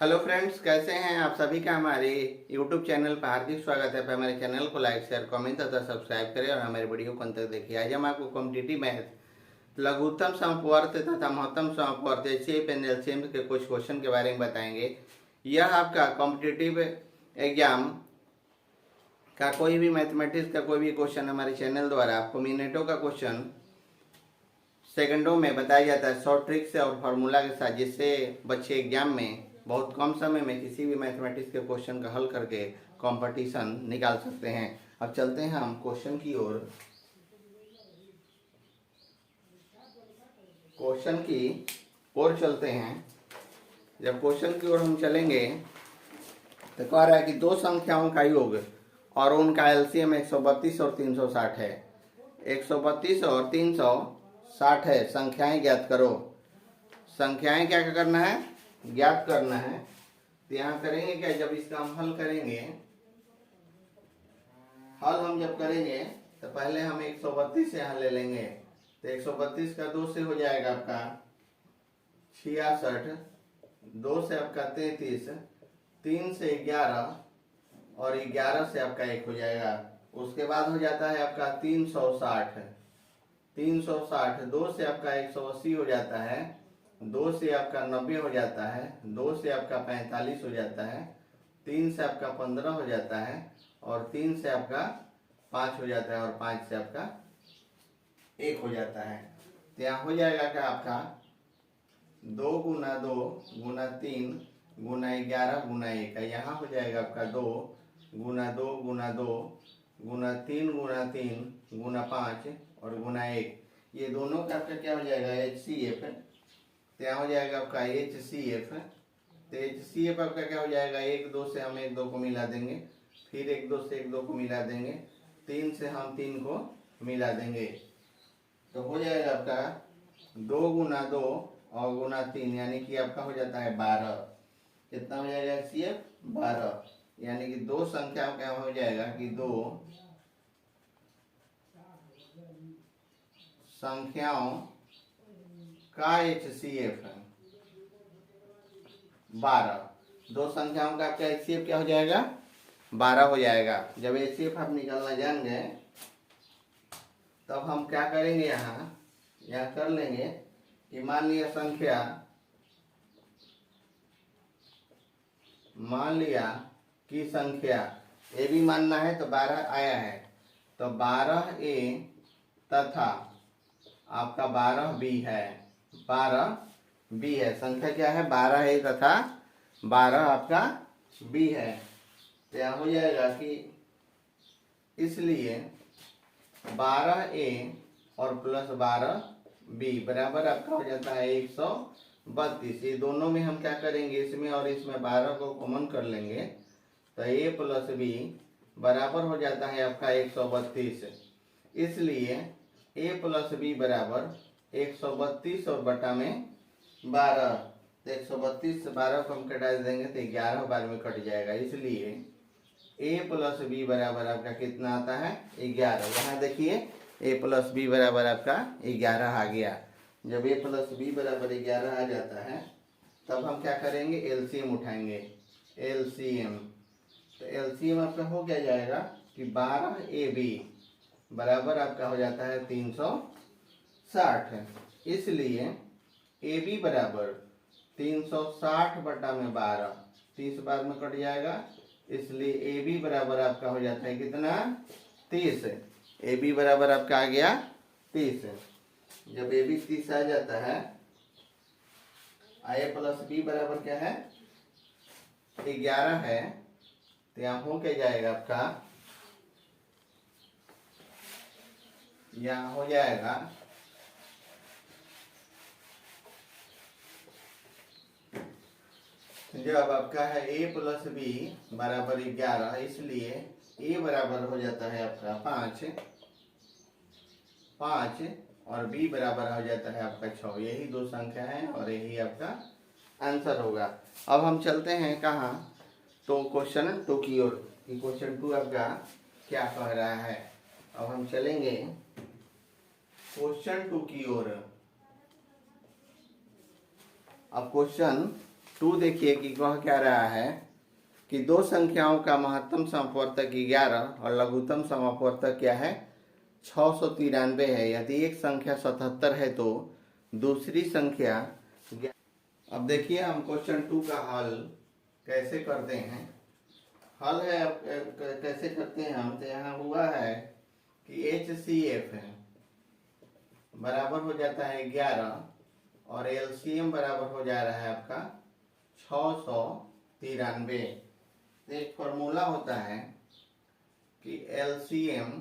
Hello friends, कैसे हैं आप सभी का हमारे यूट्यूब चैनल पर हार्दिक स्वागत है। हमारे चैनल को लाइक शेयर कमेंट तथा सब्सक्राइब करें और हमारे वीडियो को अंत तक देखिए। आज हम आपको कॉम्पिटिटिव मैथ लघुत्तम समवर्त तथा महत्तम समवर्त एचसीएफ एंड एलसीएम के कुछ क्वेश्चन के बारे में बताएंगे। यह आपका कॉम्पिटिटिव एग्जाम का कोई भी मैथमेटिक्स का कोई भी क्वेश्चन हमारे चैनल द्वारा आपको मिनटों का क्वेश्चन सेकंडों में बताया जाता है, शॉर्ट ट्रिक से और फार्मूला के साथ, जिससे बच्चे एग्जाम में बहुत कम समय में किसी भी मैथमेटिक्स के क्वेश्चन का हल करके कंपटीशन निकाल सकते हैं। अब चलते हैं हम क्वेश्चन की ओर चलते हैं। जब क्वेश्चन की ओर हम चलेंगे तो कह रहा है कि दो संख्याओं का योग और उनका एलसीएम 132 और 360 है। 132 और 360 है, संख्याएं ज्ञात करो। संख्याएं क्या करना है? ज्ञात करना है। तो यहाँ करेंगे क्या, जब इसका हम हल करेंगे, हम जब करेंगे तो पहले हम 132 यहाँ ले लेंगे। तो 132 का 2 से हो जाएगा आपका 66, 2 से आपका 33, 3 से 11 और 11 से आपका 1 हो जाएगा। उसके बाद हो जाता है आपका 360, 2 से आपका 180 हो जाता है, 2 से आपका 90 हो जाता है, 2 से आपका 45 हो जाता है, 3 से आपका 15 हो जाता है और 3 से आपका 5 हो जाता है और 5 से आपका 1 हो जाता है। तो यहाँ हो जाएगा क्या आपका 2 गुना 2 गुना 3 गुना 11 गुना 1। यहाँ हो जाएगा आपका 2 गुना 2 गुना 2 गुना 3 गुना 3 गुना 5 और गुना 1। ये दोनों का आपका क्या हो जाएगा? HCF। तो यहाँ हो जाएगा आपका HCF। तो HCF आपका क्या हो जाएगा? 1 2 से हम 1 2 को मिला देंगे, फिर 1 2 से 1 2 को मिला देंगे, 3 से हम 3 को मिला देंगे। तो हो जाएगा आपका 2 गुना 2 और गुना 3 यानी कि आपका हो जाता है 12। कितना हो जाएगा HCF? 12। यानी कि दो संख्याओं का हो जाएगा कि दो संख्याओं का HCF 12। दो संख्याओं का आपका HCF क्या हो जाएगा? 12 हो जाएगा। जब HCF आप निकालना जान गए तब हम क्या करेंगे, यहाँ कर लेंगे कि मान लिया कि संख्या ए भी मानना है तो 12 आया है, तो 12A तथा आपका 12B है। 12B है, संख्या क्या है? 12A तथा 12 आपका B है। तो यहाँ हो जाएगा कि इसलिए 12A और प्लस 12B बराबर आपका हो जाता है 132। ये दोनों में हम क्या करेंगे, इसमें और इसमें 12 को कॉमन कर लेंगे तो A प्लस B बराबर हो जाता है आपका 132। इसलिए A प्लस B बराबर 132 और बटा में 12। तो 132 से 12 को हम कटा देंगे तो 11 बार में कट जाएगा। इसलिए A प्लस B बराबर आपका कितना आता है? 11। यहाँ देखिए A प्लस B बराबर आपका 11 आ गया। जब A प्लस B बराबर 11 आ जाता है तब हम क्या करेंगे, LCM उठाएंगे। LCM, तो LCM आपका हो क्या जाएगा कि 12AB बराबर आपका हो जाता है 360। इसलिए AB बराबर 360 बटा में 12, 30 बार में कट जाएगा। इसलिए AB बराबर आपका हो जाता है कितना? 30। AB बराबर आपका आ गया 30। जब AB 30 आ जाता है, A प्लस B बराबर क्या है? 11 है। तो यहाँ हो क्या जाएगा आपका, यहाँ हो जाएगा जब आपका है A प्लस B बराबर 11, इसलिए A बराबर हो जाता है आपका 5 और B बराबर हो जाता है आपका 6। यही दो संख्या है और यही आपका आंसर होगा। अब हम चलते हैं कहाँ, तो क्वेश्चन 2 की ओर। क्वेश्चन 2 आपका क्या कह रहा है। अब हम चलेंगे क्वेश्चन 2 की ओर। अब क्वेश्चन टू देखिए कि कह क्या रहा है कि दो संख्याओं का महत्तम समअपवर्तक 11 और लघुत्तम समअपवर्तक क्या है 693 है। यदि एक संख्या 77 है तो दूसरी संख्या। अब देखिए हम क्वेश्चन 2 का हल कैसे करते हैं। हल है अब कैसे करते हैं हम, तो यहाँ हुआ है कि HCF है बराबर हो जाता है 11 और LCM बराबर हो जा रहा है आपका 693। एक फॉर्मूला होता है कि LCM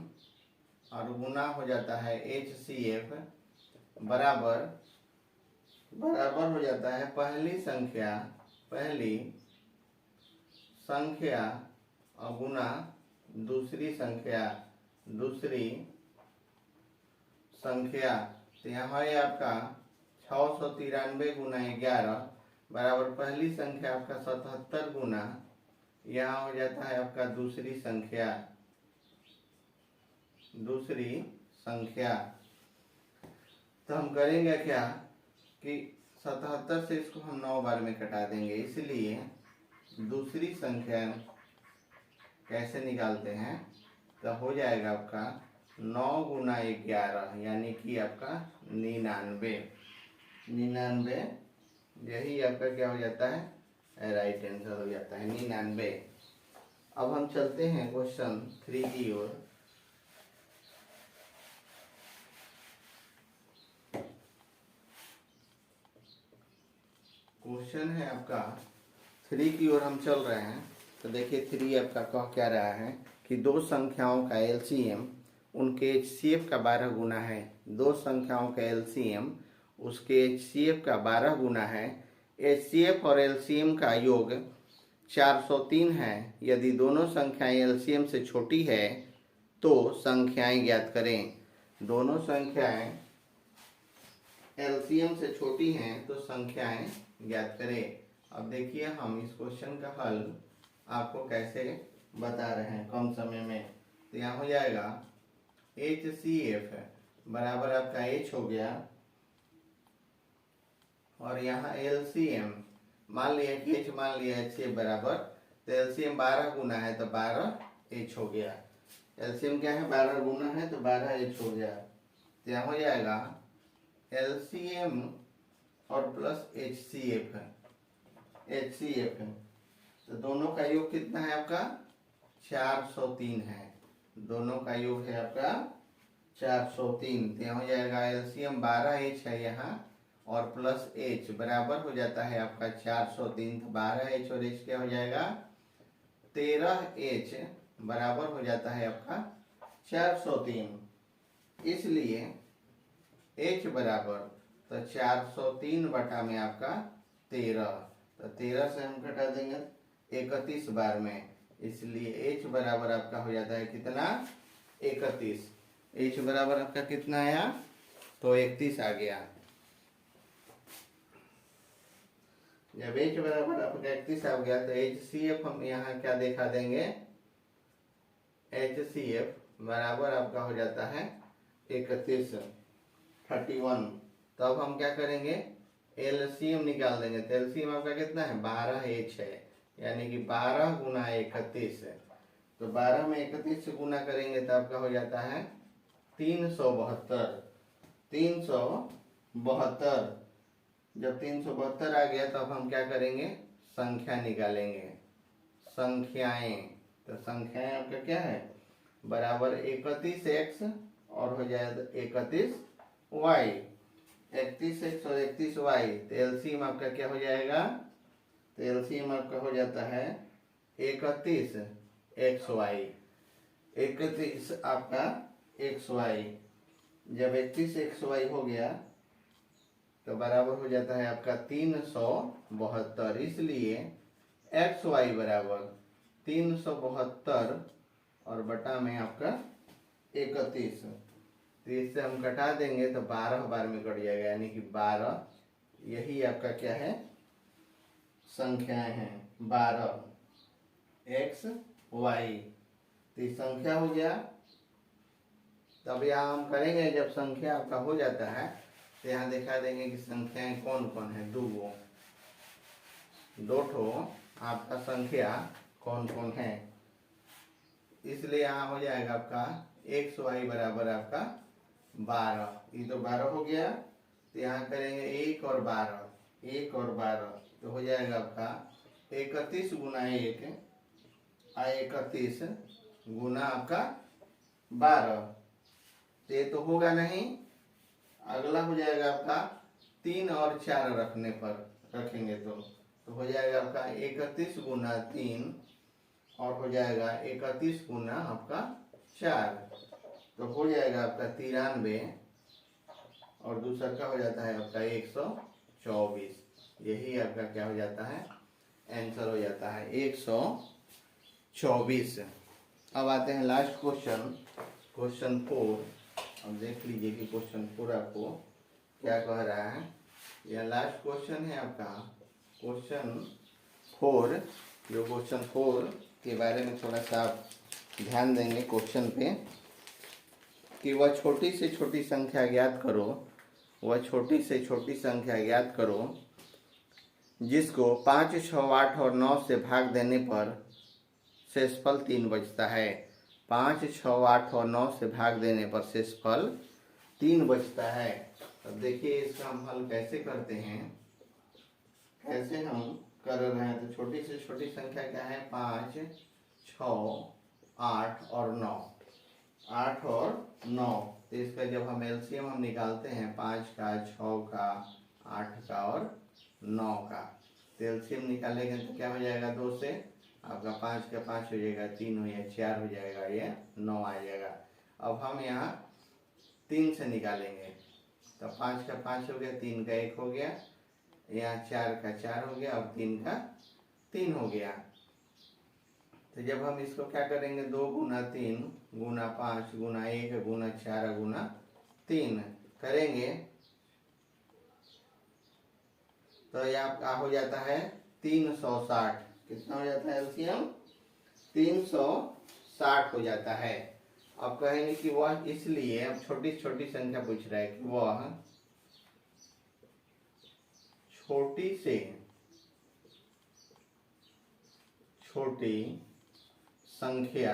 और गुना हो जाता है HCF बराबर हो जाता है पहली संख्या और गुना दूसरी संख्या। तो यहाँ है आपका 693 गुना 11 बराबर पहली संख्या आपका 77 गुना यहाँ हो जाता है आपका दूसरी संख्या। तो हम करेंगे क्या कि 77 से इसको हम 9 बार में कटा देंगे, इसलिए दूसरी संख्या कैसे निकालते हैं तो हो जाएगा आपका 9 गुना 11 यानी कि आपका 99। यही आपका क्या हो जाता है राइट आंसर हो जाता है 99। अब हम चलते हैं क्वेश्चन 3 की ओर। क्वेश्चन है आपका 3 की ओर हम चल रहे हैं। तो देखिए 3 आपका कह क्या रहा है कि दो संख्याओं का LCM उनके HCF का 12 गुना है। दो संख्याओं का LCM उसके HCF का 12 गुना है। HCF और LCM का योग 403 है। यदि दोनों संख्याएं LCM से छोटी है तो संख्याएं ज्ञात करें। दोनों संख्याएं LCM से छोटी हैं तो संख्याएं ज्ञात करें। अब देखिए हम इस क्वेश्चन का हल आपको कैसे बता रहे हैं कम समय में। तो यहाँ हो जाएगा HCF बराबर आपका H हो गया और यहाँ LCM मान लिया कि H मान लिया HCF बराबर, तो LCM 12 गुना है तो 12H हो गया। LCM क्या है 12 गुना है तो 12H हो गया। तो यहाँ हो जाएगा LCM और प्लस HCF है तो दोनों का योग कितना है आपका 403 है। दोनों का योग है आपका 403। तो यहाँ हो जाएगा LCM 12H है यहाँ और प्लस H बराबर हो जाता है आपका 403। तो 12H और H क्या हो जाएगा 13H बराबर हो जाता है आपका 403। इसलिए H बराबर तो 403 बटा में आपका 13। तो 13 से हम घटा देंगे 31 बार में, इसलिए H बराबर आपका हो जाता है कितना 31। H बराबर आपका कितना आया तो 31 आ गया। जब H बराबर आपका 31 आ गया तो HCF हम यहाँ क्या देखा देंगे HCF बराबर आपका हो जाता है 31 तो अब हम क्या करेंगे LCM निकाल देंगे। तो LCM आपका कितना है 12H है यानी कि 12 गुना 31 है। तो 12 में 31 से गुना करेंगे तो आपका हो जाता है 372। जब 372 आ गया तो अब हम क्या करेंगे संख्या निकालेंगे संख्याएं। तो संख्याएं आपका क्या है बराबर 31x और हो जाएगा 31y। 31x और 31y तो LCM आपका क्या हो जाएगा तो LCM आपका हो जाता है 31xy। 31 आपका xy। जब 31xy हो गया तो बराबर हो जाता है आपका 372। इसलिए xy बराबर 372 और बटा में आपका 31। तो इससे हम घटा देंगे तो 12 बार में कट जाएगा यानी कि 12। यही आपका क्या है संख्याएं हैं 12xy। तो ये संख्या हो गया। तब यहाँ हम करेंगे जब संख्या आपका हो जाता है तो यहाँ दिखा देंगे कि संख्याएं कौन कौन है। दो दो ठो आपका संख्या कौन कौन है। इसलिए यहाँ हो जाएगा आपका xy बराबर आपका 12। ये तो 12 हो गया, तो यहाँ करेंगे 1 और 12, 1 और 12 तो हो जाएगा आपका 31 गुना 1 31 गुना आपका 12। तो ये तो होगा नहीं। अगला हो जाएगा आपका 3 और 4 रखने पर रखेंगे तो हो जाएगा आपका 31 गुना 3 और हो जाएगा 31 गुना आपका 4, तो हो जाएगा आपका 93 और दूसरा का हो जाता है आपका 124। यही आपका क्या हो जाता है, आंसर हो जाता है 124। अब आते हैं लास्ट क्वेश्चन, क्वेश्चन 4। अब देख लीजिए कि क्वेश्चन 4 आपको क्या कह रहा है। यह लास्ट क्वेश्चन है आपका क्वेश्चन 4। जो क्वेश्चन 4 के बारे में थोड़ा सा आप ध्यान देंगे क्वेश्चन पे कि वह छोटी से छोटी संख्या ज्ञात करो, वह छोटी से छोटी संख्या ज्ञात करो जिसको 5, 6, 8 और 9 से भाग देने पर शेषफल 3 बचता है। 5, 6, 8 और 9 से भाग देने पर शेषफल 3 बचता है। अब देखिए इसका हम हल कैसे करते हैं, कैसे हम कर रहे हैं। तो छोटी से छोटी संख्या क्या है, 5, 6, 8 और 9, 8 और 9। तो इसका जब हम एलसीएम हम निकालते हैं 5 का, 6 का, 8 का और 9 का, तो एलसीएम निकालेंगे तो क्या हो जाएगा, 2 से आपका 5 का 5 हो जाएगा, 3 हो जाएगा, 4 हो जाएगा, ये 9 आ जाएगा। अब हम यहाँ 3 से निकालेंगे तो 5 का 5 हो गया, 3 का 1 हो गया, यहाँ 4 का 4 हो गया और 3 का 3 हो गया। तो जब हम इसको क्या करेंगे, 2 गुना 3 गुना 5 गुना 1 गुना 4 गुना 3 करेंगे तो ये आपका हो जाता है 360। कितना हो जाता है एलसीएम, 360 हो जाता है। अब कहेंगे कि वह, इसलिए अब छोटी छोटी संख्या पूछ रहा है कि वह छोटी से छोटी संख्या,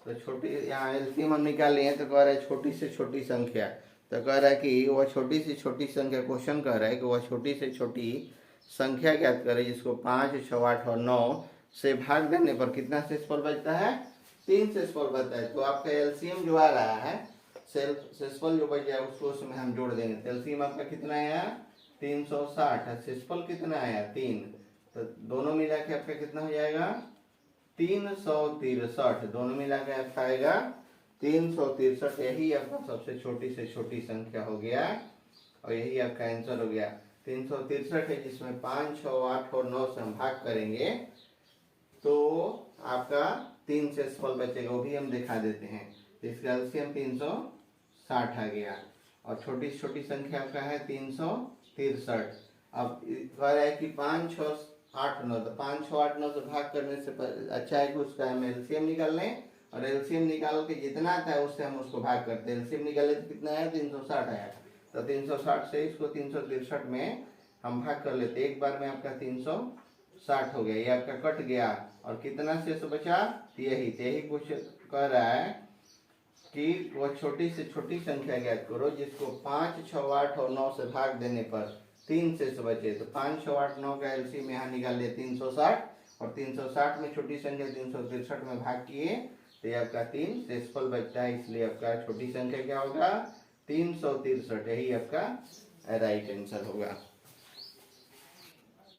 तो छोटी यहाँ एलसीएम हम निकाल लिए तो कह रहा है छोटी से छोटी संख्या, तो कह रहा है कि वह छोटी से छोटी संख्या, क्वेश्चन कह रहा है कि वह छोटी से छोटी संख्या ज्ञात करे जिसको 5, 6, 8 और 9 से भाग देने पर कितना शेषफल बचता है, 3 शेषफल बचता है। तो आपका एलसीएम जो आ रहा है, शेषफल जो बच जाए उसको उसमें हम जोड़ देंगे। तो एलसीएम आपका कितना आया, 360, शेषफल कितना आया, 3, तो दोनों मिला के आपका कितना हो जाएगा, 363। दोनों मिला के आपका आएगा 363। यही आपका सबसे छोटी से छोटी संख्या हो गया और यही आपका आंसर हो गया 363 है, जिसमें 5, 6, 8 और 9 से हम भाग करेंगे तो आपका 3 शेषफल बचेगा, वो भी हम दिखा देते हैं। इसका एलसीएम 360 आ गया और छोटी से छोटी संख्या आपका है 363। अब कह रहा है कि 5, 6, 8, 9, तो 5, 6, 8, 9 से भाग करने से अच्छा है कि उसका हम एलसीएम निकाल लें और एलसीएम निकाल के जितना आता है उससे हम उसको भाग करते हैं। एलसीएम निकाले तो कितना आया, 360 आया, तो 360 से इसको 363 में हम भाग कर लेते, एक बार में आपका 360 हो गया, ये आपका कट गया और कितना शेष बचा, यही कुछ कह रहा है कि वह छोटी से छोटी संख्या ज्ञात करो जिसको 5, 6, 8 और 9 से भाग देने पर 3 शेष बचे। तो 5, 6, 8, 9 का एलसीएम यहाँ निकाल लिया 360 और 360 में छोटी संख्या 363 में भाग किए तो ये आपका 3 शेषफल बचता है, इसलिए आपका छोटी संख्या क्या होगा, 363। यही आपका राइट आंसर होगा।